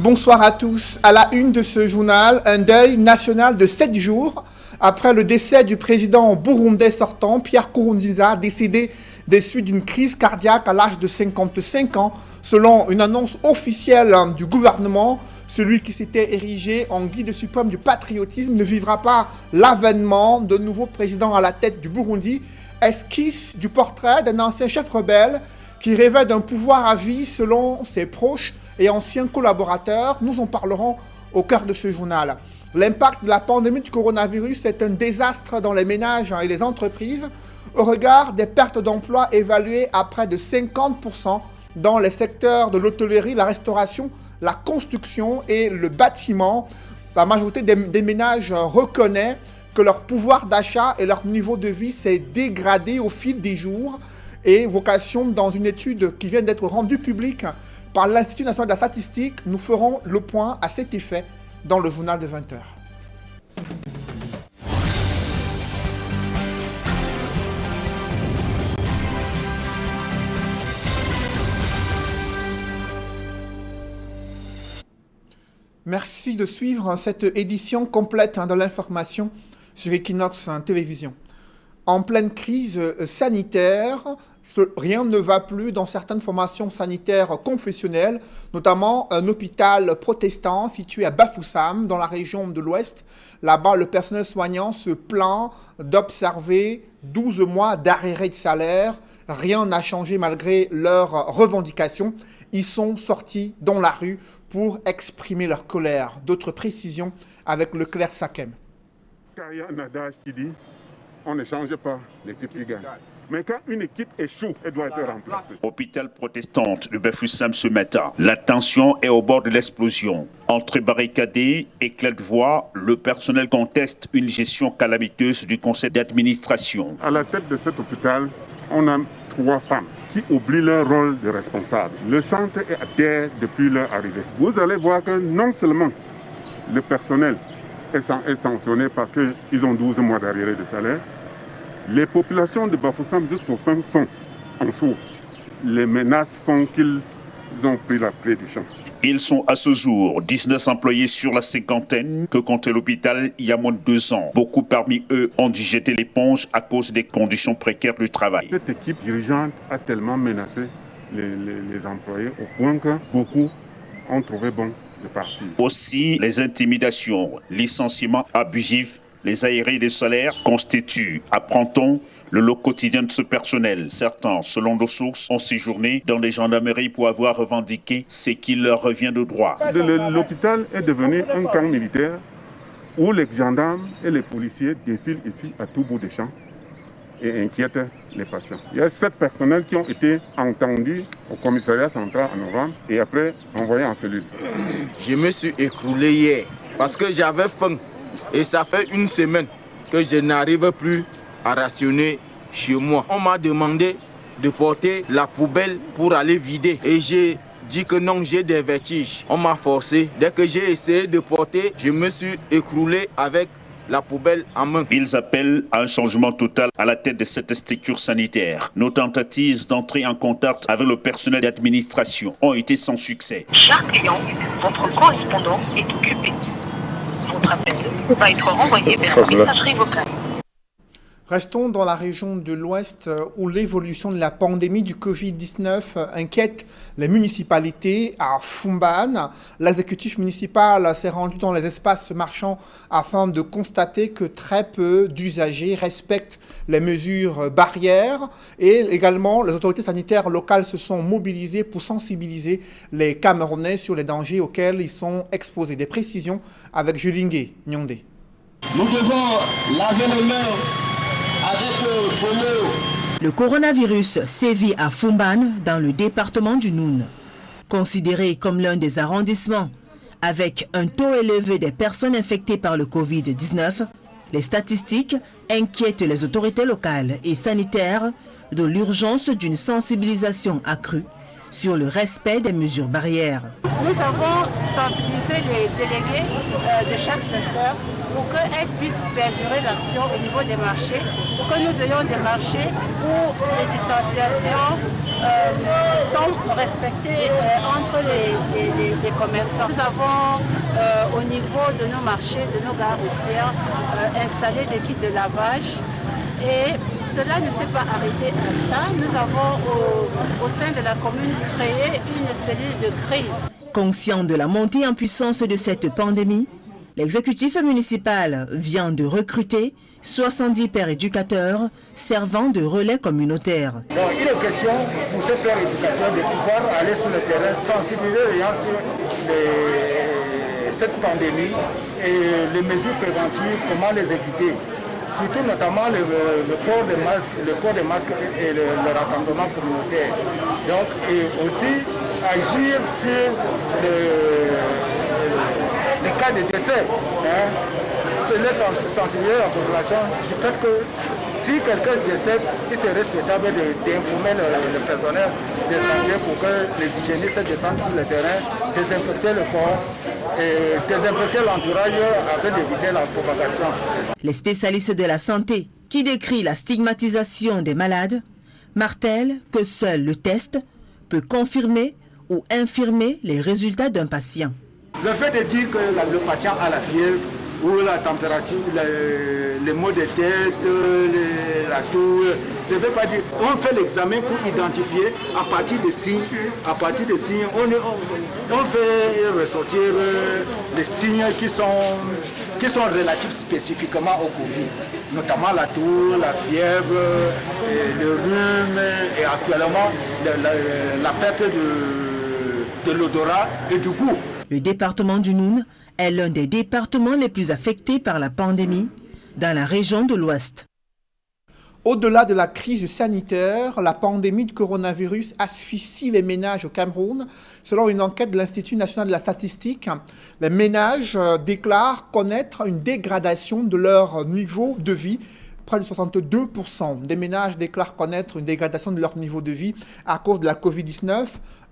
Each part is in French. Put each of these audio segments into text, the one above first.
Bonsoir à tous. À la une de ce journal, un deuil national de 7 jours après le décès du président burundais sortant, Pierre Nkurunziza, décédé des suites d'une crise cardiaque à l'âge de 55 ans. Selon une annonce officielle du gouvernement, celui qui s'était érigé en guide suprême du patriotisme ne vivra pas l'avènement de nouveau président à la tête du Burundi. Esquisse du portrait d'un ancien chef rebelle qui rêvait d'un pouvoir à vie selon ses proches et anciens collaborateurs. Nous en parlerons au cœur de ce journal. L'impact de la pandémie du coronavirus est un désastre dans les ménages et les entreprises au regard des pertes d'emplois évaluées à près de 50% dans les secteurs de l'hôtellerie, la restauration, la construction et le bâtiment. La majorité des ménages reconnaît que leur pouvoir d'achat et leur niveau de vie s'est dégradé au fil des jours. Et vocation, dans une étude qui vient d'être rendue publique par l'Institut national de la statistique, nous ferons le point à cet effet dans le journal de 20h. Merci de suivre cette édition complète de l'information sur Equinox Télévision. En pleine crise sanitaire, rien ne va plus dans certaines formations sanitaires confessionnelles, notamment un hôpital protestant situé à Bafoussam, dans la région de l'Ouest. Là-bas, le personnel soignant se plaint d'observer 12 mois d'arriérés de salaire. Rien n'a changé malgré leurs revendications. Ils sont sortis dans la rue pour exprimer leur colère. D'autres précisions avec Leclerc Sakem. Il y a un adage qui dit on ne change pas l'équipe qui gagne. Mais quand une équipe échoue, elle doit être remplacée. Hôpital protestante de Bafoussam ce matin. La tension est au bord de l'explosion. Entre barricadés, éclats de voix, le personnel conteste une gestion calamiteuse du conseil d'administration. À la tête de cet hôpital, on a 3 femmes qui oublient leur rôle de responsable. Le centre est à terre depuis leur arrivée. Vous allez voir que non seulement le personnel est sanctionné parce qu'ils ont 12 mois d'arriérés de salaire. Les populations de Bafoussam jusqu'au fin fond en souffrent. Les menaces font qu'ils ont pris la clé du champ. Ils sont à ce jour 19 employés sur la cinquantaine que comptait l'hôpital il y a moins de 2 ans. Beaucoup parmi eux ont dû jeter l'éponge à cause des conditions précaires du travail. Cette équipe dirigeante a tellement menacé les employés au point que beaucoup ont trouvé bon de partir. Aussi, les intimidations, licenciements abusifs, les aérés de salaire constituent, apprend-on, le lot quotidien de ce personnel. Certains, selon nos sources, ont séjourné dans les gendarmeries pour avoir revendiqué ce qui leur revient de droit. L'hôpital est devenu un camp militaire où les gendarmes et les policiers défilent ici à tout bout de champ et inquiètent les patients. Il y a 7 personnels qui ont été entendus au commissariat central en novembre et après envoyés en cellule. Je me suis écroulé hier parce que j'avais faim et ça fait 1 semaine que je n'arrive plus à rationner chez moi. On m'a demandé de porter la poubelle pour aller vider et j'ai dit que non, j'ai des vertiges. On m'a forcé. Dès que j'ai essayé de porter, je me suis écroulé avec la poubelle en main. Ils appellent à un changement total à la tête de cette structure sanitaire. Nos tentatives d'entrer en contact avec le personnel d'administration ont été sans succès. Cher client, votre correspondant est occupé. Votre appel va être renvoyé vers la messagerie vocale. Restons dans la région de l'Ouest où l'évolution de la pandémie du Covid-19 inquiète les municipalités. À Foumban, l'exécutif municipal s'est rendu dans les espaces marchands afin de constater que très peu d'usagers respectent les mesures barrières. Et également, les autorités sanitaires locales se sont mobilisées pour sensibiliser les Camerounais sur les dangers auxquels ils sont exposés. Des précisions avec Julingue Nyondé. Nous devons laver les mains avec l'eau. Le coronavirus sévit à Foumban, dans le département du Noun. Considéré comme l'un des arrondissements avec un taux élevé des personnes infectées par le Covid-19, les statistiques inquiètent les autorités locales et sanitaires de l'urgence d'une sensibilisation accrue sur le respect des mesures barrières. Nous avons sensibilisé les délégués de chaque secteur pour qu'elles puissent perdurer l'action au niveau des marchés, pour que nous ayons des marchés où les distanciations sont respectés entre les commerçants. Nous avons au niveau de nos marchés, de nos gares routières, installé des kits de lavage. Et cela ne s'est pas arrêté à ça. Nous avons au sein de la commune créé une cellule de crise. Conscient de la montée en puissance de cette pandémie, l'exécutif municipal vient de recruter 70 pères éducateurs servant de relais communautaires. Donc, il est question pour ces pères éducateurs de pouvoir aller sur le terrain, sensibiliser les gens sur cette pandémie et les mesures préventives, comment les éviter. Surtout notamment le port des masques et le rassemblement communautaire. Donc, et aussi agir sur les cas de décès. C'est sensibiliser la population du fait que si quelqu'un décède, il serait souhaitable d'informer le personnel de santé pour que les hygiénistes descendent sur le terrain, désinfecter le corps et désinfecter l'entourage afin d'éviter la propagation. Les spécialistes de la santé qui décrivent la stigmatisation des malades martèlent que seul le test peut confirmer ou infirmer les résultats d'un patient. Le fait de dire que le patient a la fièvre ou la température, les maux de tête, la toux, je ne veux pas dire. On fait l'examen pour identifier à partir des signes. À partir des signes, on fait ressortir les signes qui sont relatifs spécifiquement au Covid, notamment la toux, la fièvre, le rhume et actuellement la perte de l'odorat et du goût. Le département du Noun est l'un des départements les plus affectés par la pandémie dans la région de l'Ouest. Au-delà de la crise sanitaire, la pandémie du coronavirus asphyxie les ménages au Cameroun. Selon une enquête de l'Institut national de la statistique, les ménages déclarent connaître une dégradation de leur niveau de vie. Près de 62% des ménages déclarent connaître une dégradation de leur niveau de vie à cause de la Covid-19,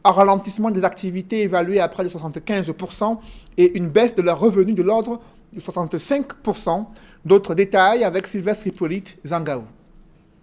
un ralentissement des activités évalué à près de 75% et une baisse de leurs revenus de l'ordre de 65%. D'autres détails avec Sylvestre Hippolyte Zangaou.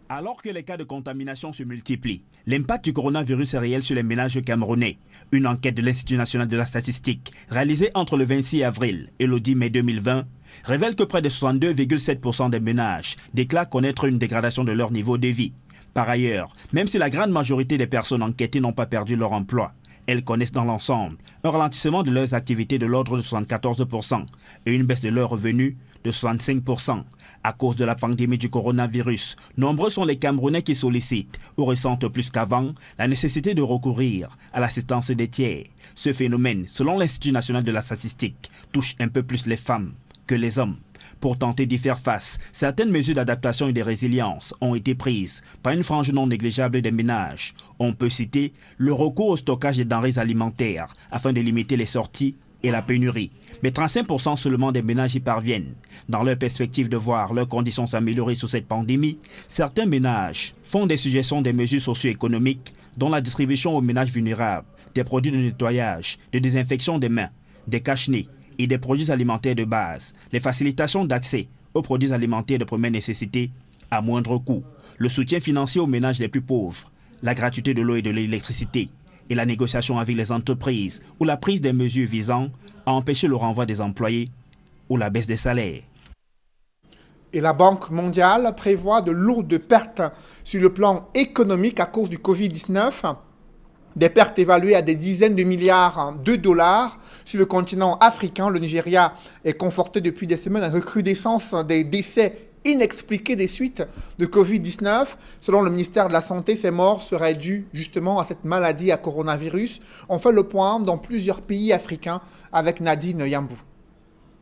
Alors que les cas de contamination se multiplient, l'impact du coronavirus est réel sur les ménages camerounais. Une enquête de l'Institut national de la statistique, réalisée entre le 26 avril et le 10 mai 2020, révèle que près de 62,7% des ménages déclarent connaître une dégradation de leur niveau de vie. Par ailleurs, même si la grande majorité des personnes enquêtées n'ont pas perdu leur emploi, elles connaissent dans l'ensemble un ralentissement de leurs activités de l'ordre de 74% et une baisse de leurs revenus de 65%. À cause de la pandémie du coronavirus, nombreux sont les Camerounais qui sollicitent ou ressentent plus qu'avant la nécessité de recourir à l'assistance des tiers. Ce phénomène, selon l'Institut national de la statistique, touche un peu plus les femmes que les hommes. Pour tenter d'y faire face, certaines mesures d'adaptation et de résilience ont été prises par une frange non négligeable des ménages. On peut citer le recours au stockage des denrées alimentaires afin de limiter les sorties et la pénurie. Mais 35% seulement des ménages y parviennent. Dans leur perspective de voir leurs conditions s'améliorer sous cette pandémie, certains ménages font des suggestions des mesures socio-économiques dont la distribution aux ménages vulnérables, des produits de nettoyage, de désinfection des mains, des cache-nez et des produits alimentaires de base, les facilitations d'accès aux produits alimentaires de première nécessité à moindre coût, le soutien financier aux ménages les plus pauvres, la gratuité de l'eau et de l'électricité, et la négociation avec les entreprises ou la prise des mesures visant à empêcher le renvoi des employés ou la baisse des salaires. Et la Banque mondiale prévoit de lourdes pertes sur le plan économique à cause du Covid-19. Des pertes évaluées à des dizaines de milliards de dollars sur le continent africain. Le Nigeria est conforté depuis des semaines à recrudescence des décès inexpliqués des suites de Covid-19. Selon le ministère de la Santé, ces morts seraient dues justement à cette maladie à coronavirus. On fait le point dans plusieurs pays africains avec Nadine Yambou.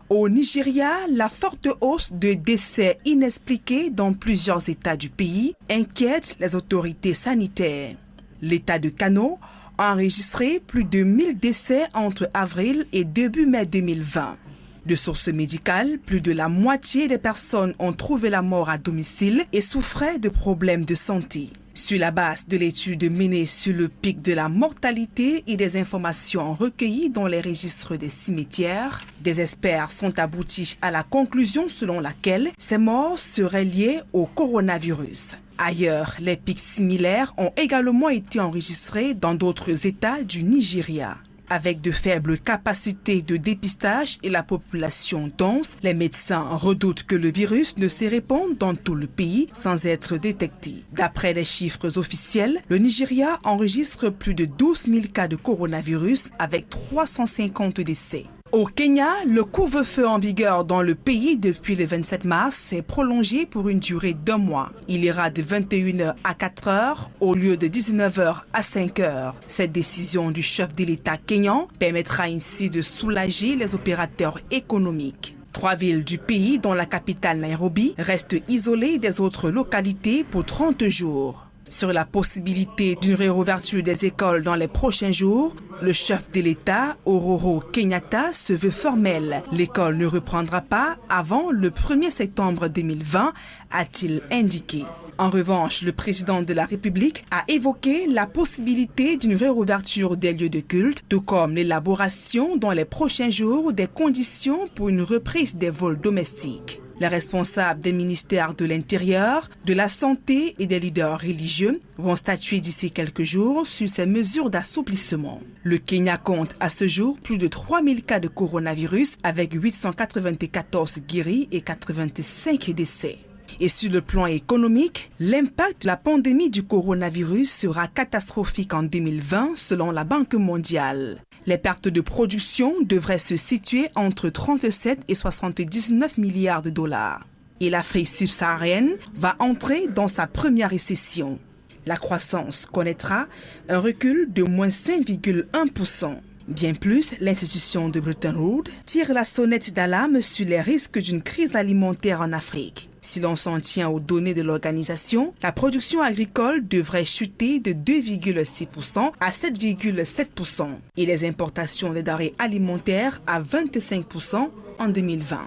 Au Nigeria, la forte hausse de décès inexpliqués dans plusieurs États du pays inquiète les autorités sanitaires. L'État de Kano a enregistré plus de 1000 décès entre avril et début mai 2020. De sources médicales, plus de la moitié des personnes ont trouvé la mort à domicile et souffraient de problèmes de santé. Sur la base de l'étude menée sur le pic de la mortalité et des informations recueillies dans les registres des cimetières, des experts sont aboutis à la conclusion selon laquelle ces morts seraient liées au coronavirus. Ailleurs, les pics similaires ont également été enregistrés dans d'autres États du Nigeria. Avec de faibles capacités de dépistage et la population dense, les médecins redoutent que le virus ne se répande dans tout le pays sans être détecté. D'après les chiffres officiels, le Nigeria enregistre plus de 12 000 cas de coronavirus avec 350 décès. Au Kenya, le couvre-feu en vigueur dans le pays depuis le 27 mars s'est prolongé pour une durée d'1 mois. Il ira de 21h à 4h au lieu de 19h à 5h. Cette décision du chef de l'État kényan permettra ainsi de soulager les opérateurs économiques. 3 villes du pays, dont la capitale Nairobi, restent isolées des autres localités pour 30 jours. Sur la possibilité d'une réouverture des écoles dans les prochains jours, le chef de l'État, Uhuru Kenyatta, se veut formel. L'école ne reprendra pas avant le 1er septembre 2020, a-t-il indiqué. En revanche, le président de la République a évoqué la possibilité d'une réouverture des lieux de culte, tout comme l'élaboration dans les prochains jours des conditions pour une reprise des vols domestiques. Les responsables des ministères de l'Intérieur, de la Santé et des leaders religieux vont statuer d'ici quelques jours sur ces mesures d'assouplissement. Le Kenya compte à ce jour plus de 3000 cas de coronavirus avec 894 guéris et 85 décès. Et sur le plan économique, l'impact de la pandémie du coronavirus sera catastrophique en 2020 selon la Banque mondiale. Les pertes de production devraient se situer entre 37 et 79 milliards de dollars. Et l'Afrique subsaharienne va entrer dans sa première récession. La croissance connaîtra un recul de moins 5,1%. Bien plus, l'institution de Bretton Woods tire la sonnette d'alarme sur les risques d'une crise alimentaire en Afrique. Si l'on s'en tient aux données de l'organisation, la production agricole devrait chuter de 2,6% à 7,7% et les importations de denrées alimentaires à 25% en 2020.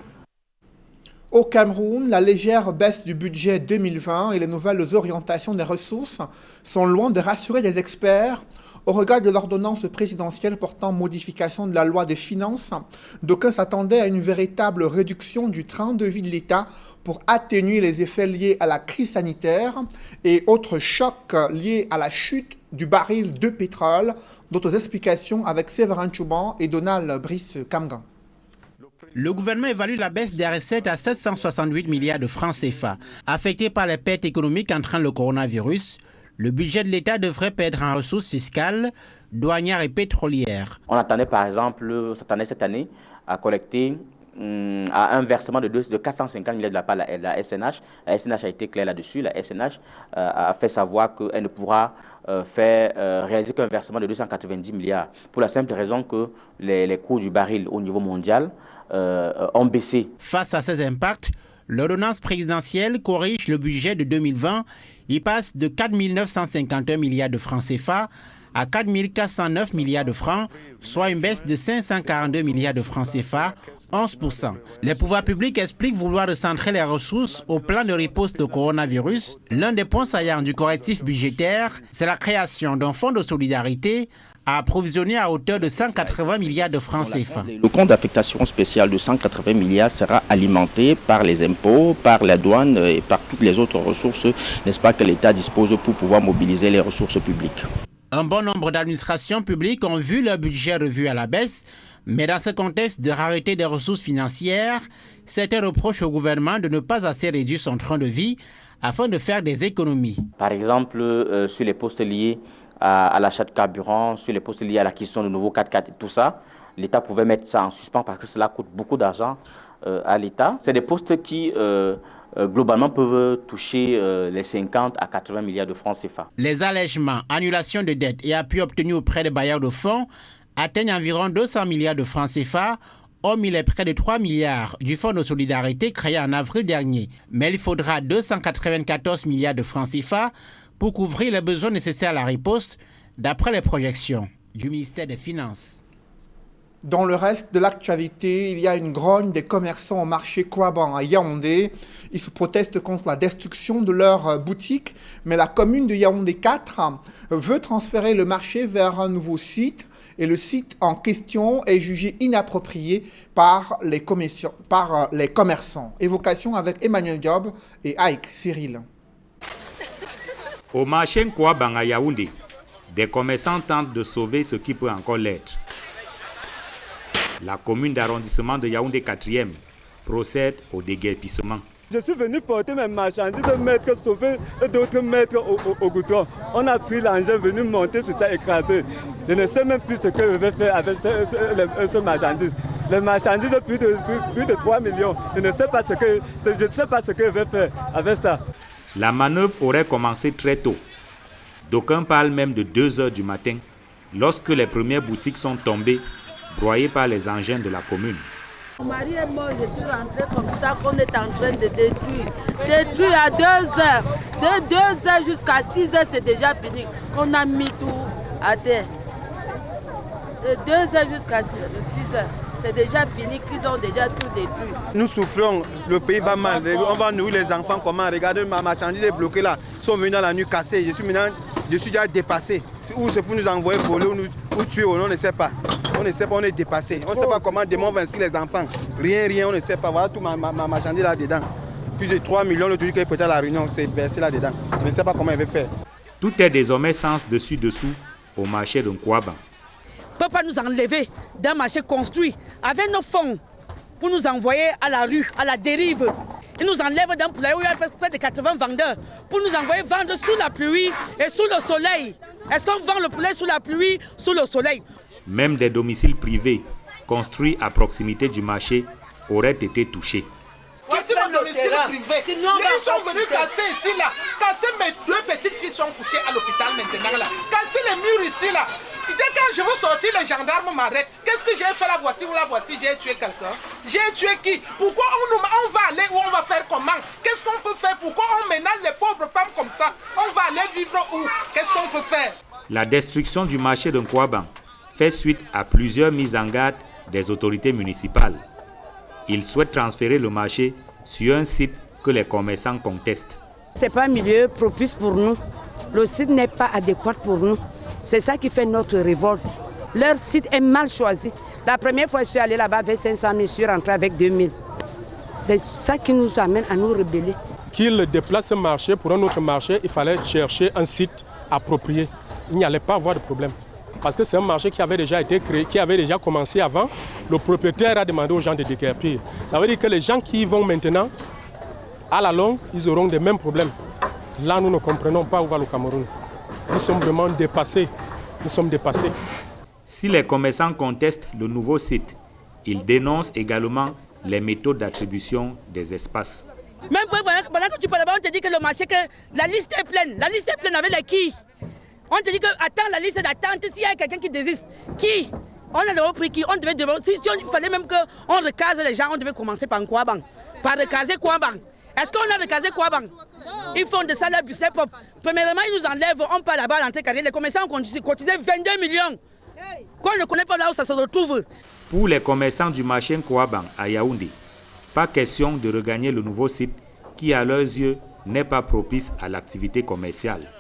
Au Cameroun, la légère baisse du budget 2020 et les nouvelles orientations des ressources sont loin de rassurer les experts. Au regard de l'ordonnance présidentielle portant modification de la loi des finances, d'aucuns s'attendaient à une véritable réduction du train de vie de l'État pour atténuer les effets liés à la crise sanitaire et autres chocs liés à la chute du baril de pétrole. D'autres explications avec Séverin Chouban et Donald Brice Kamgan. Le gouvernement évalue la baisse des recettes à 768 milliards de francs CFA. Affecté par les pertes économiques entraînant le coronavirus, le budget de l'État devrait perdre en ressources fiscales, douanières et pétrolières. On attendait par exemple cette année à collecter à un versement de 450 milliards de la part de la SNH. La SNH a été claire là-dessus. La SNH a fait savoir qu'elle ne pourra réaliser qu'un versement de 290 milliards pour la simple raison que les coûts du baril au niveau mondial ont baissé. Face à ces impacts, l'ordonnance présidentielle corrige le budget de 2020. Il passe de 4 951 milliards de francs CFA à 4 409 milliards de francs, soit une baisse de 542 milliards de francs CFA, 11%. Les pouvoirs publics expliquent vouloir recentrer les ressources au plan de riposte au coronavirus. L'un des points saillants du correctif budgétaire, c'est la création d'un fonds de solidarité à approvisionner à hauteur de 180 milliards de francs CFA. Le compte d'affectation spéciale de 180 milliards sera alimenté par les impôts, par la douane et par toutes les autres ressources, n'est-ce pas, que l'État dispose pour pouvoir mobiliser les ressources publiques. Un bon nombre d'administrations publiques ont vu leur budget revu à la baisse, mais dans ce contexte de rareté des ressources financières, certains reprochent au gouvernement de ne pas assez réduire son train de vie afin de faire des économies. Par exemple, sur les postes liés à l'achat de carburant, sur les postes liés à l'acquisition de nouveaux 4x4 et tout ça, l'État pouvait mettre ça en suspens parce que cela coûte beaucoup d'argent à l'État. C'est des postes qui globalement peuvent toucher les 50 à 80 milliards de francs CFA. Les allègements, annulations de dettes et appuis obtenus auprès des bailleurs de fonds atteignent environ 200 milliards de francs CFA, hormis les près de 3 milliards du Fonds de solidarité créé en avril dernier. Mais il faudra 294 milliards de francs CFA pour couvrir les besoins nécessaires à la riposte, d'après les projections du ministère des Finances. Dans le reste de l'actualité, il y a une grogne des commerçants au marché Kouaban à Yaoundé. Ils se protestent contre la destruction de leur boutique, mais la commune de Yaoundé 4 veut transférer le marché vers un nouveau site et le site en question est jugé inapproprié par les commerçants. Évocation avec Emmanuel Diop et Aïk Cyril. Au marché Kouaban à Yaoundé, des commerçants tentent de sauver ce qui peut encore l'être. La commune d'arrondissement de Yaoundé 4e procède au déguerpissement. Je suis venu porter mes marchandises, mettre sauver et d'autres mettre au goudron. On a pris l'engin, venu monter sur ça, écraser. Je ne sais même plus ce que je vais faire avec ce marchandise. Les marchandises de plus de 3 millions. Je ne sais pas ce que je vais faire avec ça. La manœuvre aurait commencé très tôt. D'aucuns parlent même de 2 heures du matin, lorsque les premières boutiques sont tombées, broyées par les engins de la commune. Mon mari est mort, je suis rentrée comme ça qu'on est en train de détruire. Détruire à 2 heures. De 2 heures jusqu'à 6 heures, c'est déjà fini. On a mis tout à terre. De 2 heures jusqu'à 6 heures, c'est déjà fini, qu'ils ont déjà tout détruit. Nous souffrons, le pays va mal. On va nourrir les enfants comment? Regardez, ma marchandise est bloquée là. Ils sont venus dans la nuit cassée. Je suis déjà dépassé. Ou c'est pour nous envoyer voler ou tuer, on ne sait pas. On ne sait pas, on est dépassé. On ne sait pas comment demain on va inscrire les enfants. Rien, on ne sait pas. Voilà tout ma marchandise là-dedans. Plus de 3 millions, le truc qui est peut-être à la réunion, c'est versé là-dedans. Je ne sais pas comment il va faire. Tout est désormais sens dessus-dessous au marché de Kouaban. On ne peut pas nous enlever d'un marché construit avec nos fonds pour nous envoyer à la rue, à la dérive. Ils nous enlèvent d'un poulailler où il y a près de 80 vendeurs pour nous envoyer vendre sous la pluie et sous le soleil. Est-ce qu'on vend le poulet sous la pluie, sous le soleil? Même des domiciles privés construits à proximité du marché auraient été touchés. Voici mon domicile privé. Ils sont venus casser ici là. Casser mes 2 petites filles sont couchées à l'hôpital maintenant là. Casser les murs ici là. Dès quand je veux sortir, les gendarmes m'arrêtent. Qu'est-ce que j'ai fait là? Voici ou là, voici, j'ai tué quelqu'un. J'ai tué qui? Pourquoi on va aller ou on va faire comment? Qu'est-ce qu'on peut faire? Pourquoi on ménage les pauvres femmes comme ça? On va aller vivre où? Qu'est-ce qu'on peut faire? La destruction du marché de Kouaban fait suite à plusieurs mises en garde des autorités municipales. Ils souhaitent transférer le marché sur un site que les commerçants contestent. Ce n'est pas un milieu propice pour nous. Le site n'est pas adéquat pour nous. C'est ça qui fait notre révolte. Leur site est mal choisi. La première fois que je suis allé là-bas avec 500 000, je suis rentré avec 2000. C'est ça qui nous amène à nous rebeller. Qu'ils déplacent ce marché pour un autre marché, il fallait chercher un site approprié. Il n'y allait pas avoir de problème. Parce que c'est un marché qui avait déjà été créé, qui avait déjà commencé avant. Le propriétaire a demandé aux gens de déguerpir. Ça veut dire que les gens qui y vont maintenant, à la longue, ils auront les mêmes problèmes. Là, nous ne comprenons pas où va le Cameroun. Nous sommes vraiment dépassés. Nous sommes dépassés. Si les commerçants contestent le nouveau site, ils dénoncent également les méthodes d'attribution des espaces. Même pendant que tu parles, on te dit que le marché, que la liste est pleine. La liste est pleine avec les qui? On te dit que attends la liste d'attente, s'il y a quelqu'un qui désiste, qui? On a d'abord pris qui? On devait il fallait même qu'on recase les gens, on devait commencer par Kouaban. Par recaser Kouaban. Est-ce qu'on a recasé Kouaban? Ils font de ça la bus pop. Premièrement, ils nous enlèvent, on part là-bas à l'entrée carrière. Les commerçants ont cotisé 22 millions. Qu'on ne connaît pas là où ça se retrouve. Pour les commerçants du marché Kouaban à Yaoundé, pas question de regagner le nouveau site qui, à leurs yeux, n'est pas propice à l'activité commerciale.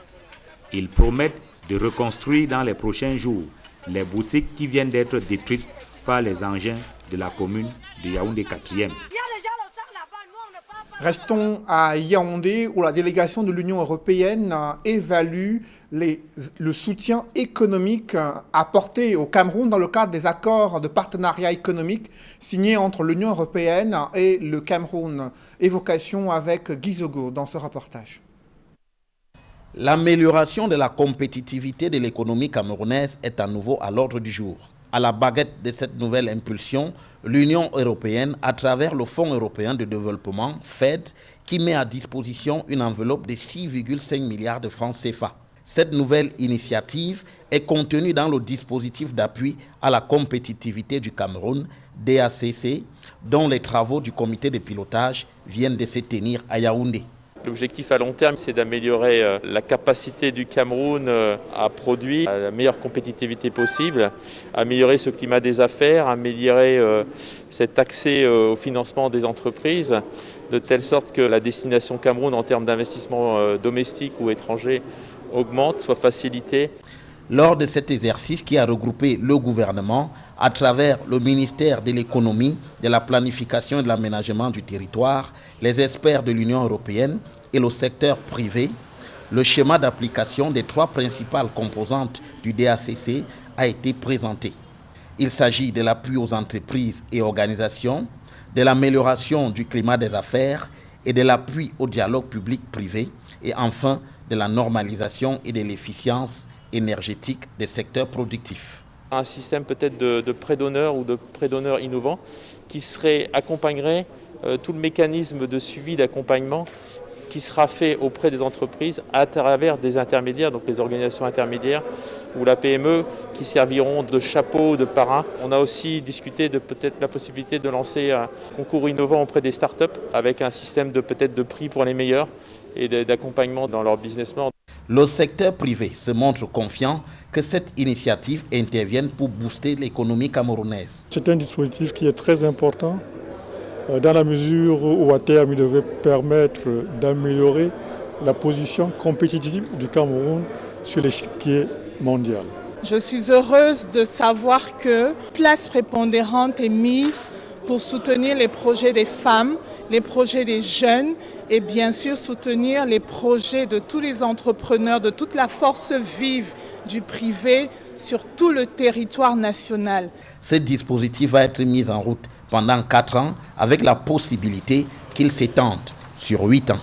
Ils promettent de reconstruire dans les prochains jours les boutiques qui viennent d'être détruites par les engins de la commune de Yaoundé 4e. Restons à Yaoundé où la délégation de l'Union européenne évalue le soutien économique apporté au Cameroun dans le cadre des accords de partenariat économique signés entre l'Union européenne et le Cameroun. Évocation avec Guy Zogo dans ce reportage. L'amélioration de la compétitivité de l'économie camerounaise est à nouveau à l'ordre du jour. À la baguette de cette nouvelle impulsion, l'Union européenne, à travers le Fonds européen de développement, FED, qui met à disposition une enveloppe de 6,5 milliards de francs CFA. Cette nouvelle initiative est contenue dans le dispositif d'appui à la compétitivité du Cameroun, DACC, dont les travaux du comité de pilotage viennent de se tenir à Yaoundé. L'objectif à long terme, c'est d'améliorer la capacité du Cameroun à produire la meilleure compétitivité possible, améliorer ce climat des affaires, améliorer cet accès au financement des entreprises, de telle sorte que la destination Cameroun en termes d'investissement domestique ou étranger augmente, soit facilitée. Lors de cet exercice qui a regroupé le gouvernement à travers le ministère de l'économie, de la planification et de l'aménagement du territoire, les experts de l'Union européenne et le secteur privé, le schéma d'application des 3 principales composantes du DACC a été présenté. Il s'agit de l'appui aux entreprises et organisations, de l'amélioration du climat des affaires et de l'appui au dialogue public-privé et enfin de la normalisation et de l'efficience énergétique des secteurs productifs. Un système peut-être de prêt d'honneur ou de prêt d'honneur innovant qui accompagnerait tout le mécanisme de suivi d'accompagnement qui sera fait auprès des entreprises à travers des intermédiaires, donc les organisations intermédiaires ou la PME qui serviront de chapeau, de parrain. On a aussi discuté de peut-être la possibilité de lancer un concours innovant auprès des startups avec un système de prix pour les meilleurs et d'accompagnement dans leur business plan. Le secteur privé se montre confiant que cette initiative intervienne pour booster l'économie camerounaise. C'est un dispositif qui est très important dans la mesure où à terme il devrait permettre d'améliorer la position compétitive du Cameroun sur l'échiquier mondial. Je suis heureuse de savoir que place prépondérante est mise pour soutenir les projets des femmes, les projets des jeunes et bien sûr soutenir les projets de tous les entrepreneurs, de toute la force vive du privé sur tout le territoire national. Ce dispositif va être mis en route pendant 4 ans avec la possibilité qu'il s'étende sur 8 ans.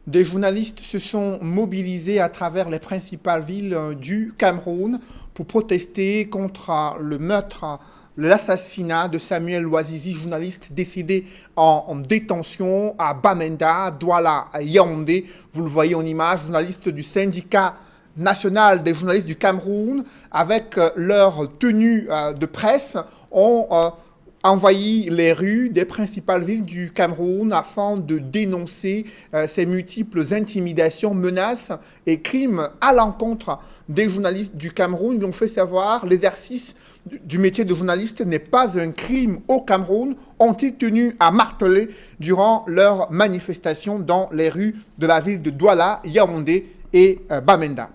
Des journalistes se sont mobilisés à travers les principales villes du Cameroun pour protester contre le meurtre, l'assassinat de Samuel Ouazizi, journaliste décédé en détention à Bamenda, Douala, à Yaoundé. Vous le voyez en image, journaliste du syndicat national des journalistes du Cameroun, avec leur tenue de presse, ont envahi les rues des principales villes du Cameroun afin de dénoncer ces multiples intimidations, menaces et crimes à l'encontre des journalistes du Cameroun. Ils ont fait savoir l'exercice du métier de journaliste n'est pas un crime au Cameroun, ont-ils tenu à marteler durant leur manifestation dans les rues de la ville de Douala, Yaoundé et Bamenda.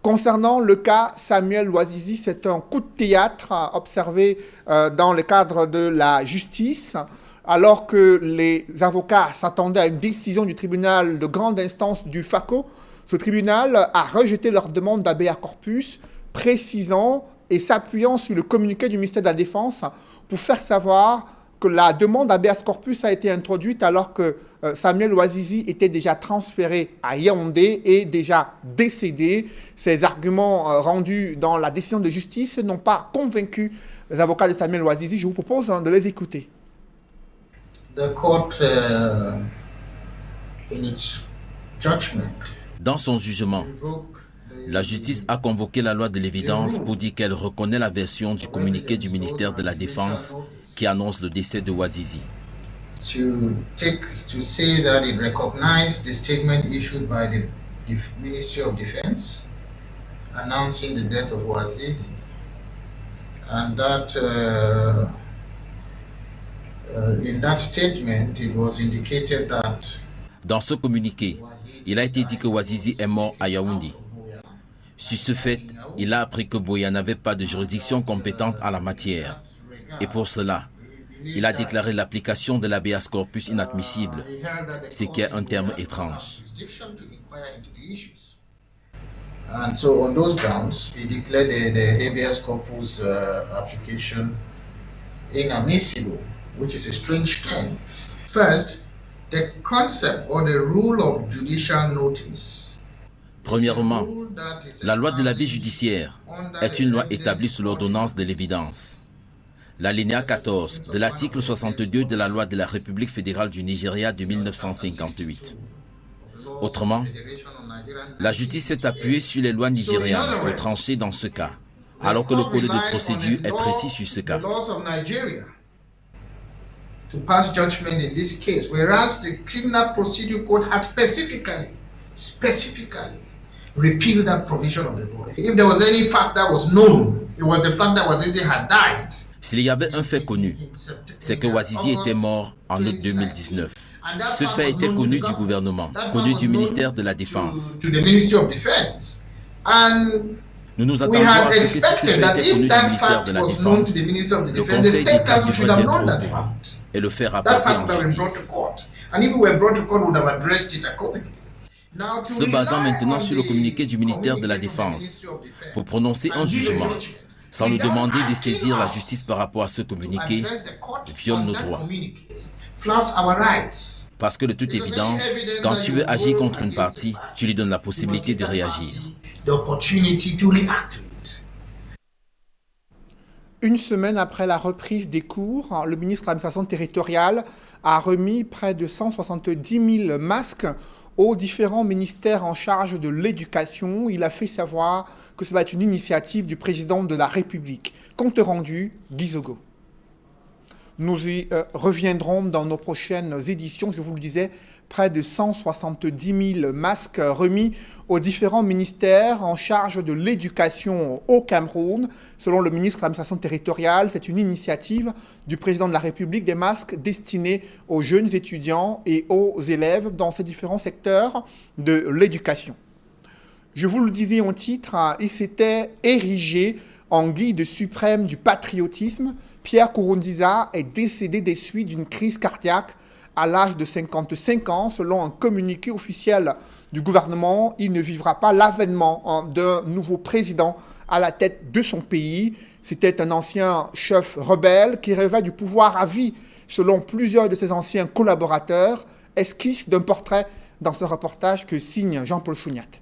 Concernant le cas Samuel Ouazizi, c'est un coup de théâtre observé dans le cadre de la justice, alors que les avocats s'attendaient à une décision du tribunal de grande instance du FACO. Ce tribunal a rejeté leur demande d'habeas corpus, précisant et s'appuyant sur le communiqué du ministère de la Défense pour faire savoir que la demande d'habeas corpus a été introduite alors que Samuel Ouazizi était déjà transféré à Yaoundé et déjà décédé. Ces arguments rendus dans la décision de justice n'ont pas convaincu les avocats de Samuel Ouazizi. Je vous propose de les écouter. Dans son jugement, la justice a convoqué la loi de l'évidence pour dire qu'elle reconnaît la version du communiqué du ministère de la Défense qui annonce le décès de Ouazizi. To say that it recognized the statement issued by the Ministry of Defense announcing the death of Ouazizi, and that in that statement it was indicated that. Dans ce communiqué, il a été dit que Ouazizi est mort à Yaoundé. Sur ce fait, il a appris que Boya n'avait pas de juridiction compétente en la matière. Et pour cela, il a déclaré l'application de l'habeas corpus inadmissible, ce qui est un terme étrange. And so on those grounds, he declared the habeas corpus application inadmissible, which is a strange term. First, the concept or the rule of judicial notice. Premièrement, la loi de la vie judiciaire est une loi établie sous l'ordonnance de l'évidence. L'alinéa 14 de l'article 62 de la loi de la République fédérale du Nigeria de 1958. Autrement, la justice s'est appuyée sur les lois nigérianes pour trancher dans ce cas, alors que le code de procédure est précis sur ce cas. to pass judgment in this case, whereas the Criminal Procedure Code has specifically repealed that provision of the law. If there was any fact that was known, it was the fact that Wazizi had died. S'il y avait un fait connu, c'est que Wazizi était mort en août 2019. Ce fait était connu du gouvernement, connu du ministère de la Défense. Nous nous attendions à ce que si ce fait était connu du ministère de la Défense, le Conseil d'État devrait être au courant et le faire apporter en justice. Se basant maintenant sur le communiqué du ministère de la Défense pour prononcer un jugement, sans nous demander de saisir la justice par rapport à ce communiqué, viole nos droits. Parce que de toute évidence, quand tu veux agir contre une partie, tu lui donnes la possibilité de réagir. Une semaine après la reprise des cours, le ministre de l'Administration territoriale a remis près de 170 000 masques aux différents ministères en charge de l'éducation. Il a fait savoir que cela est une initiative du président de la République. Compte rendu, Guy Zogo. Nous y reviendrons dans nos prochaines éditions. Je vous le disais, près de 170 000 masques remis aux différents ministères en charge de l'éducation au Cameroun. Selon le ministre de l'Administration territoriale, c'est une initiative du président de la République, des masques destinés aux jeunes étudiants et aux élèves dans ces différents secteurs de l'éducation. Je vous le disais en titre, il s'était érigé en guide suprême du patriotisme. Pierre Nkurunziza est décédé des suites d'une crise cardiaque à l'âge de 55 ans. Selon un communiqué officiel du gouvernement, il ne vivra pas l'avènement d'un nouveau président à la tête de son pays. C'était un ancien chef rebelle qui rêvait du pouvoir à vie, selon plusieurs de ses anciens collaborateurs. Esquisse d'un portrait dans ce reportage que signe Jean-Paul Chouniat.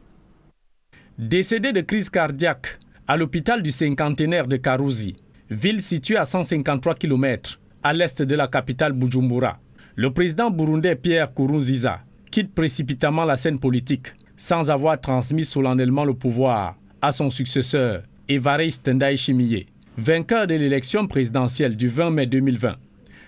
Décédé de crise cardiaque à l'hôpital du cinquantenaire de Karuzi, ville située à 153 km à l'est de la capitale Bujumbura, le président burundais Pierre Nkurunziza quitte précipitamment la scène politique sans avoir transmis solennellement le pouvoir à son successeur, Évariste Ndayishimiye, vainqueur de l'élection présidentielle du 20 mai 2020.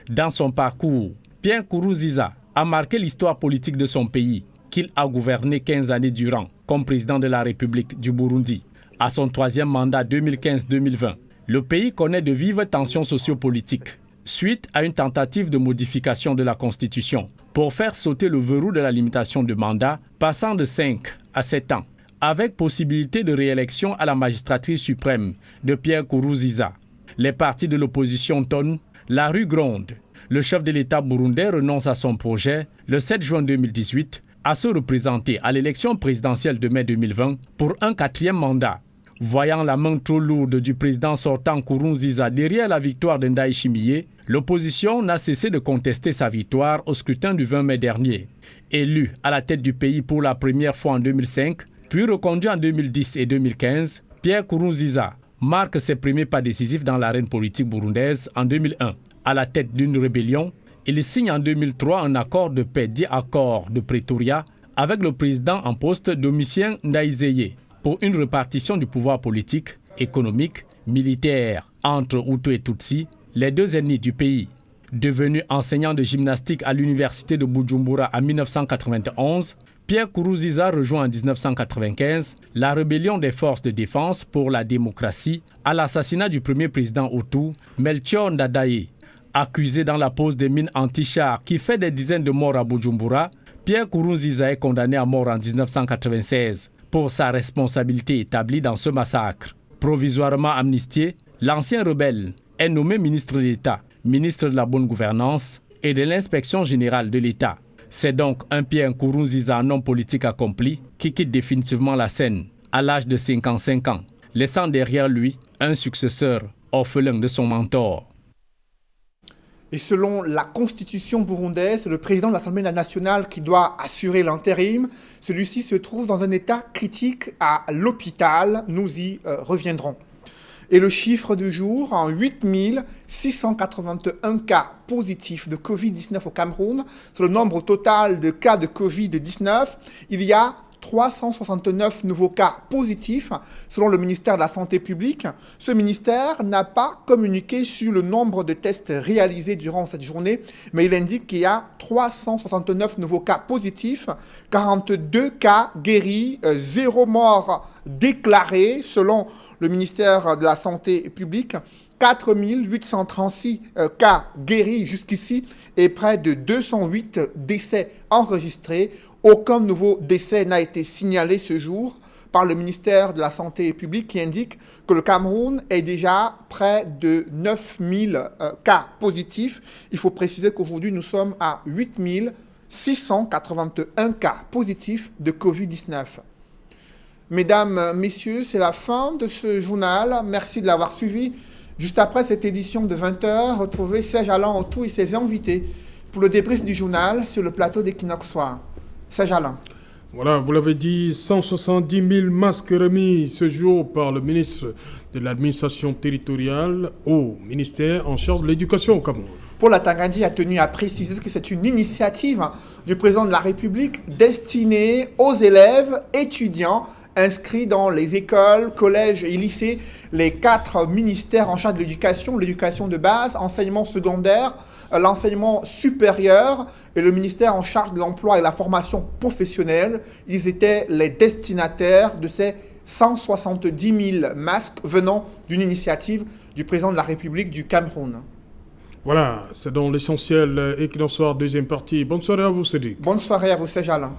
Dans son parcours, Pierre Nkurunziza a marqué l'histoire politique de son pays, qu'il a gouverné 15 années durant comme président de la République du Burundi. À son troisième mandat 2015-2020, le pays connaît de vives tensions sociopolitiques suite à une tentative de modification de la Constitution pour faire sauter le verrou de la limitation de mandat passant de 5 à 7 ans, avec possibilité de réélection à la magistrature suprême de Pierre Nkurunziza. Les partis de l'opposition tonnent, la rue gronde. Le chef de l'État burundais renonce à son projet le 7 juin 2018 à se représenter à l'élection présidentielle de mai 2020 pour un 4e mandat. Voyant la main trop lourde du président sortant Nkurunziza derrière la victoire de Ndayishimiye, l'opposition n'a cessé de contester sa victoire au scrutin du 20 mai dernier. Élu à la tête du pays pour la première fois en 2005, puis reconduit en 2010 et 2015, Pierre Nkurunziza marque ses premiers pas décisifs dans l'arène politique burundaise en 2001. À la tête d'une rébellion, il signe en 2003 un accord de paix dit accord de Pretoria avec le président en poste Domitien Ndayizeye pour une répartition du pouvoir politique, économique, militaire entre Hutu et Tutsi, les deux ennemis du pays. Devenu enseignant de gymnastique à l'université de Bujumbura en 1991, Pierre Nkurunziza rejoint en 1995 la rébellion des forces de défense pour la démocratie à l'assassinat du premier président Hutu, Melchior Ndadaye. Accusé dans la pose des mines anti-chars qui fait des dizaines de morts à Bujumbura, Pierre Nkurunziza est condamné à mort en 1996 pour sa responsabilité établie dans ce massacre. Provisoirement amnistié, l'ancien rebelle est nommé ministre d'État, ministre de la bonne gouvernance et de l'inspection générale de l'État. C'est donc un Pierre Nkurunziza, un homme politique accompli, qui quitte définitivement la scène à l'âge de 55 ans, laissant derrière lui un successeur orphelin de son mentor. Et selon la constitution burundaise, c'est le président de l'Assemblée nationale qui doit assurer l'intérim. Celui-ci se trouve dans un état critique à l'hôpital. Nous y reviendrons. Et le chiffre du jour, en 8 681 cas positifs de Covid-19 au Cameroun. Sur le nombre total de cas de Covid-19, il y a 369 nouveaux cas positifs selon le ministère de la Santé publique. Ce ministère n'a pas communiqué sur le nombre de tests réalisés durant cette journée, mais il indique qu'il y a 369 nouveaux cas positifs, 42 cas guéris, 0 mort déclarés selon le ministère de la Santé publique. 4 836 cas guéris jusqu'ici et près de 208 décès enregistrés. Aucun nouveau décès n'a été signalé ce jour par le ministère de la Santé publique qui indique que le Cameroun est déjà près de 9000 cas positifs. Il faut préciser qu'aujourd'hui, nous sommes à 8681 cas positifs de Covid-19. Mesdames, messieurs, c'est la fin de ce journal. Merci de l'avoir suivi. Juste après cette édition de 20h, retrouvez Serge Alain Autou et ses invités pour le débrief du journal sur le plateau d'Equinox Soir. Serge Alain. Voilà, vous l'avez dit, 170 000 masques remis ce jour par le ministre de l'administration territoriale au ministère en charge de l'éducation au Cameroun. Paul Atangadi a tenu à préciser que c'est une initiative du président de la République destinée aux élèves, étudiants, inscrits dans les écoles, collèges et lycées, les 4 ministères en charge de l'éducation de base, enseignement secondaire, l'enseignement supérieur et le ministère en charge de l'emploi et la formation professionnelle. Ils étaient les destinataires de ces 170 000 masques venant d'une initiative du président de la République du Cameroun. Voilà, c'est donc l'essentiel. Equinox Soir, deuxième partie. Bonne soirée à vous, Cédric. Bonne soirée à vous, Serge Alain.